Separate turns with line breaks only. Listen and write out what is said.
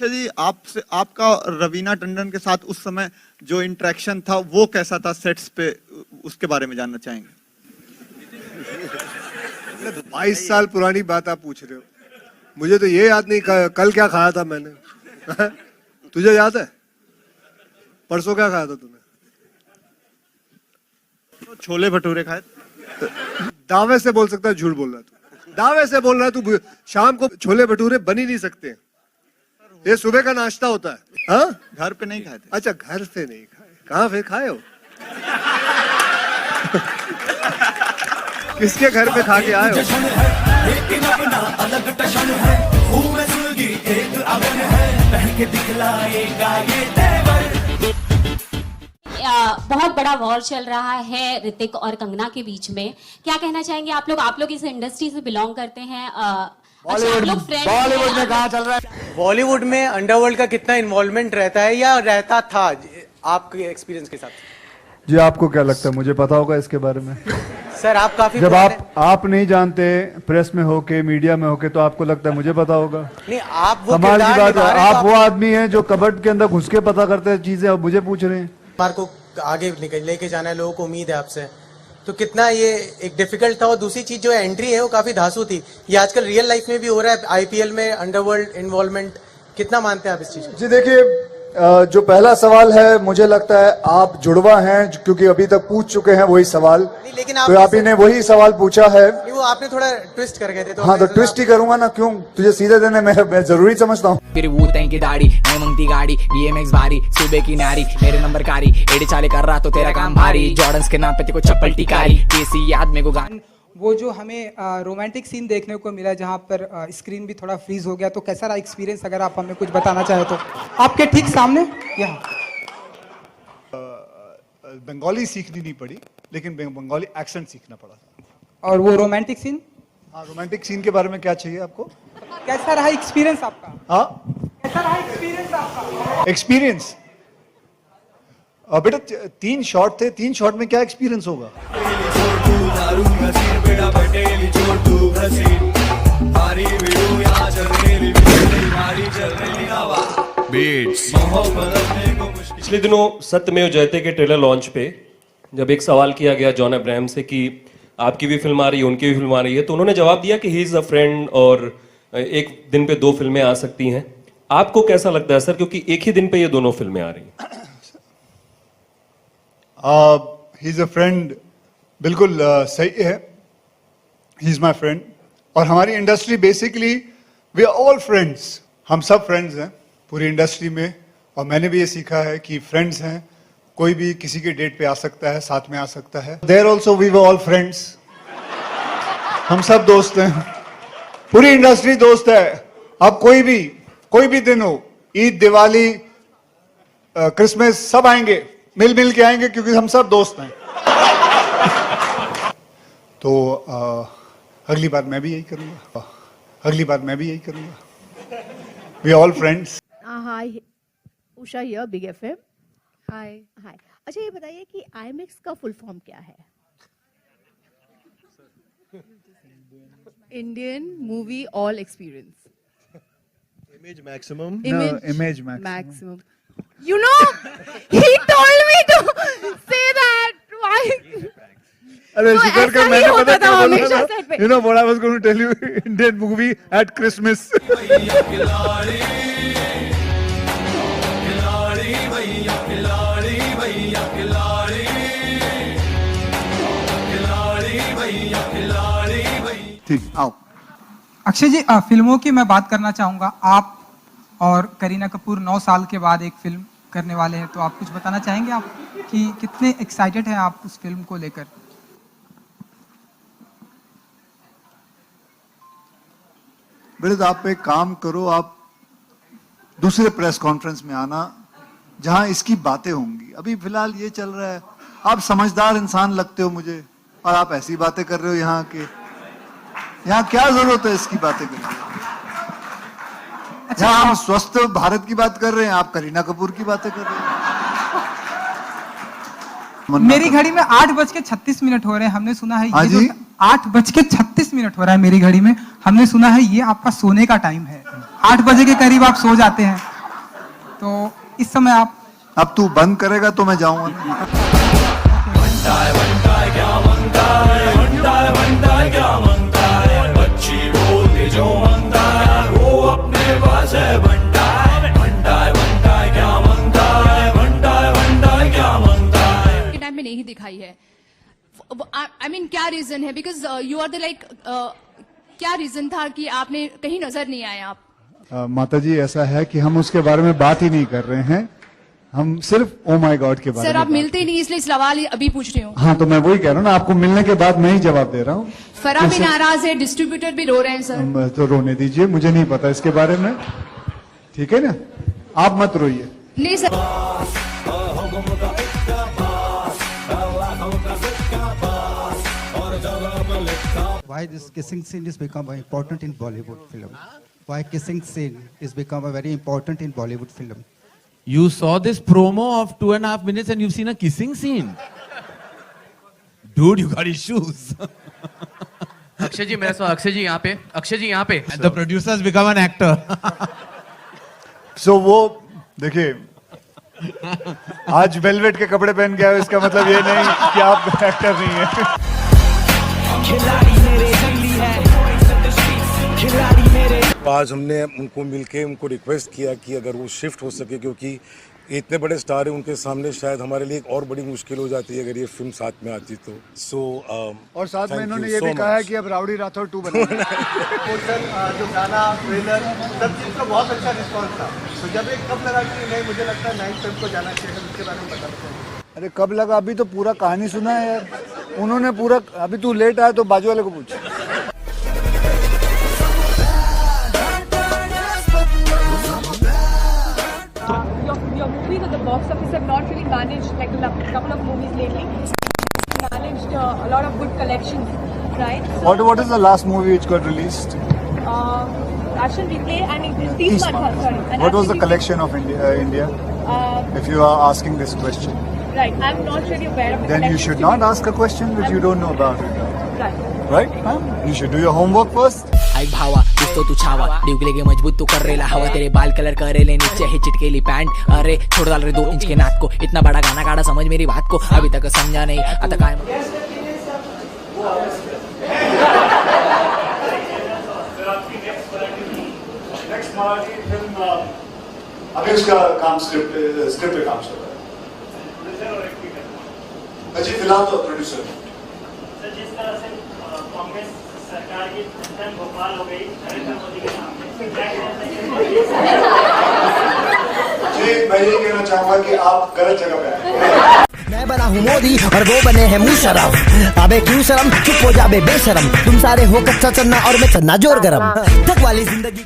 अच्छा जी, आपसे आपका रवीना टंडन के साथ उस समय जो इंटरेक्शन था वो कैसा था सेट्स पे, उसके बारे में जानना चाहेंगे।
22 साल पुरानी बात आप पूछ रहे हो, मुझे तो ये याद नहीं कल क्या खाया था मैंने। तुझे याद है परसों क्या खाया था तूने?
तो छोले भटूरे खाए।
दावे से बोल सकता है, झूठ बोल रहा है तू, दावे से बोल रहा है तू। शाम को छोले भटूरे बन ही नहीं सकते, ये सुबह का नाश्ता होता है। हाँ,
घर पे नहीं खाए थे?
अच्छा, घर पे नहीं खाए, कहाँ पे खाए हो? किसके घर पे खा के आए हो?
बहुत बड़ा वॉर चल रहा है ऋतिक और कंगना के बीच में, क्या कहना चाहेंगे आप लोग इस इंडस्ट्री से बिलोंग करते हैं।
बॉलीवुड में कहाँ चल रहा है? बॉलीवुड में अंडरवर्ल्ड का कितना इन्वॉल्वमेंट रहता है या रहता था आपके एक्सपीरियंस के साथ?
जी, आपको क्या लगता है, मुझे पता होगा इसके बारे में?
सर आप काफी
जब आप नहीं जानते, प्रेस में होके, मीडिया में होके, तो आपको लगता है मुझे पता होगा?
नहीं, आप वो
कमाल की बात है, आप वो
तो
आदमी हैं जो कबर्ड के अंदर घुस के पता करते हैं चीजें, अब मुझे पूछ रहे हैं।
मार को आगे लेके जाना है, लोगों को उम्मीद है आपसे, तो कितना ये एक डिफिकल्ट था। और दूसरी चीज जो एंट्री है वो काफी धांसू थी। ये आजकल रियल लाइफ में भी हो रहा है, आईपीएल में अंडरवर्ल्ड इन्वॉल्वमेंट, कितना मानते हैं आप इस चीज को?
जी देखिए, जो पहला सवाल है, मुझे लगता है आप जुड़वा हैं, क्योंकि अभी तक पूछ चुके हैं वही सवाल।
लेकिन
तो आप ही ने वही सवाल पूछा है।
वो आपने थोड़ा ट्विस्ट कर गए थे, तो
हाँ, तो ट्विस्ट ही करूंगा ना, क्यों? तुझे सीधे देने में जरूरी समझता हूँ।
फिर की दाढ़ी, मैं मंगती गाड़ी, BMX भारी, सुबह की नारी, मेरे नंबर कारी, एडी चाले कर रहा तो तेरा काम भारी, जॉर्डन्स के नाम पे तेरे को चप्पल टिकारी, केसी याद में को गान।
वो जो हमें रोमांटिक सीन देखने को मिला जहाँ पर स्क्रीन भी थोड़ा फ्रीज हो गया, तो कैसा रहा एक्सपीरियंस, अगर आप हमें कुछ बताना चाहे तो? आपके ठीक सामने यहाँ
बंगाली सीखनी नहीं पड़ी, लेकिन बंगाली एक्सेंट सीखना पड़ा था।
और वो रोमांटिक सीन?
हाँ, रोमांटिक सीन के बारे में क्या चाहिए आपको?
कैसा रहा एक्सपीरियंस आपका?
हाँ,
कैसा रहा एक्सपीरियंस आपका?
एक्सपीरियंस बेटा 3 शॉट थे, 3 शॉट में क्या एक्सपीरियंस होगा?
पिछले दिनों सत्यमेव जयते के ट्रेलर लॉन्च पे जब एक सवाल किया गया जॉन अब्राहम से कि आपकी भी फिल्म आ रही है, उनकी भी फिल्म आ रही है, तो उन्होंने जवाब दिया कि ही इज अ फ्रेंड और एक दिन पे 2 फिल्में आ सकती हैं। आपको कैसा लगता है सर, क्योंकि एक ही दिन पे ये दोनों फिल्में आ रही हैं?
ही इज अ फ्रेंड, बिल्कुल सही है, ही इज माई फ्रेंड। और हमारी industry basically we are all friends, हम सब फ्रेंड्स हैं पूरी इंडस्ट्री में। और मैंने भी ये सीखा है कि फ्रेंड्स हैं, कोई भी किसी के डेट पे आ सकता है, साथ में आ सकता है। There also we were all friends, हम सब दोस्त हैं, पूरी इंडस्ट्री दोस्त है। अब कोई भी दिन हो, ईद, दिवाली, क्रिसमस, सब आएंगे, मिल के आएंगे, क्योंकि हम सब दोस्त हैं। तो अगली बार मैं भी यही करूंगा, we all friends.
Hi, Usha here, big FM. Hi. अच्छा, ये बताइए कि IMAX का फुल फॉर्म क्या है? Indian movie all experience.
Image maximum.
Image maximum. You know, he told me to say that. Why?
अरे
तो
शुक्र
ऐसा
कर, मैंने
ही
पता
होता
क्या
था
बोला
हमेशा
था?
set पे।
You know what I was going to tell you? Indian movie at Christmas.
ठीक, आओ।
अक्षय जी, फिल्मों की मैं बात करना चाहूंगा। आप और करीना कपूर 9 साल के बाद एक फिल्म करने वाले हैं, तो आप कुछ बताना चाहेंगे आप कि कितने एक्साइटेड हैं आप उस फिल्म को लेकर?
बेटा, तो आप एक काम करो, आप दूसरे प्रेस कॉन्फ्रेंस में आना जहां इसकी बातें होंगी। अभी फिलहाल ये चल रहा है, आप समझदार इंसान लगते हो मुझे, और आप ऐसी बातें कर रहे हो यहाँ के। यहाँ क्या जरूरत है इसकी बातें करने की?
अच्छा,
यहाँ हम स्वस्थ भारत की बात कर रहे हैं, आप करीना कपूर की बातें कर रहे हैं।
मेरी घड़ी में 8:36 हो रहे हैं, हमने सुना है
हाँ
ये
जी?
8:36 हो रहा है मेरी घड़ी में, हमने सुना है ये आपका सोने का टाइम है, 8 बजे के करीब आप सो जाते हैं। तो इस समय आप
अब तू बंद करेगा तो मैं जाऊंगा ना।
के टाइम में नहीं दिखाई है। आई मीन क्या रीजन है? Because you are the like, क्या रीजन था कि आपने कहीं नजर नहीं आए आप?
माता जी ऐसा है कि हम उसके बारे में बात ही नहीं कर रहे हैं, हम सिर्फ ओ माय गॉड के बारे
सर
में
आप
बात
मिलते ही नहीं, इसलिए सवाल अभी पूछ रही हूँ।
हाँ तो मैं वही कह रहा हूँ ना, आपको मिलने के बाद मैं ही जवाब दे रहा हूँ।
फरा भी नाराज है, डिस्ट्रीब्यूटर भी रो रहे हैं सर।
तो रोने दीजिए, मुझे नहीं पता इसके बारे में, ठीक है ना, आप मत रोइए।
नहीं sir,
Why this kissing scene is become very important in Bollywood film? Why kissing scene is become a very important in Bollywood film?
You saw this promo of 2.5 minutes and you've seen a kissing scene. Dude, you got issues.
Akshay ji मेरा सवाल, अक्षय जी यहाँ पे, अक्षय जी यहाँ पे।
And the producer has become an actor.
सो वो देखिए, आज velvet के कपड़े पहन के आए, इसका मतलब ये नहीं कि आप एक्टर नहीं है।
आज हमने उनको मिलके उनको रिक्वेस्ट किया कि अगर वो शिफ्ट हो सके, क्योंकि इतने बड़े स्टार हैं, उनके सामने शायद हमारे लिए एक और बड़ी मुश्किल हो जाती है अगर ये फिल्म साथ में आती तो।
और साथ में इन्होंने ये भी कहा है कि अब राउडी राठौर 2 बनाना है।
जो गाना, ट्रेलर, सब चीज का बहुत अच्छा रिस्पॉन्स था। तो जब एक कब लगा कि नहीं, मुझे लगता है नई फिल्म को जाना चाहिए, हम इसके बारे में बता सकते हैं।
अरे कब लगा, अभी तो पूरा कहानी सुना है यार उन्होंने पूरा। अभी तू लेट आया तो बाजू वाले को पूछ।
your movies at the box office have not really managed like a couple of movies lately. Managed a lot of good collections, right?
What is the last movie which got released?
Action Replay and Teesman. Sorry.
What was the collection of India? If you are asking this question,
right, I'm not really aware of the
then you
collection.
should not ask a question which you don't know about it.
Right.
Right? Huh? You should do your homework first.
ऐक भावा दिसतो तू छावा डिवले के मजबूत तू कर रेला हवा तेरे बाल कलर करेले नीचे है चिटकेली पैंट अरे छोड़ डाल रे 2 इंच के नाथ को इतना बड़ा गाना काढ़ा समझ मेरी बात को अभी तक समझा नहीं आता काय
नेक्स्ट मराठी फिल्म अभी उसका काम स्क्रिप्ट पे काम चल रहा है। अजी फिलहाल तो प्रोड्यूसर।
जिस तरह से कांग्रेस सरकार की धन भोपाल हो गई नरेंद्र मोदी के नाम
जी मैं ये कहना चाहूंगा कि आप गलत जगह पे आए।
मैं बना हूँ मोदी और वो बने हैं मुशर्रफ। अबे क्यों शर्म, चुप हो जा बे बेशरम। तुम सारे हो कच्चा चन्ना और मैं चन्ना जोर गरम। ठग वाली जिंदगी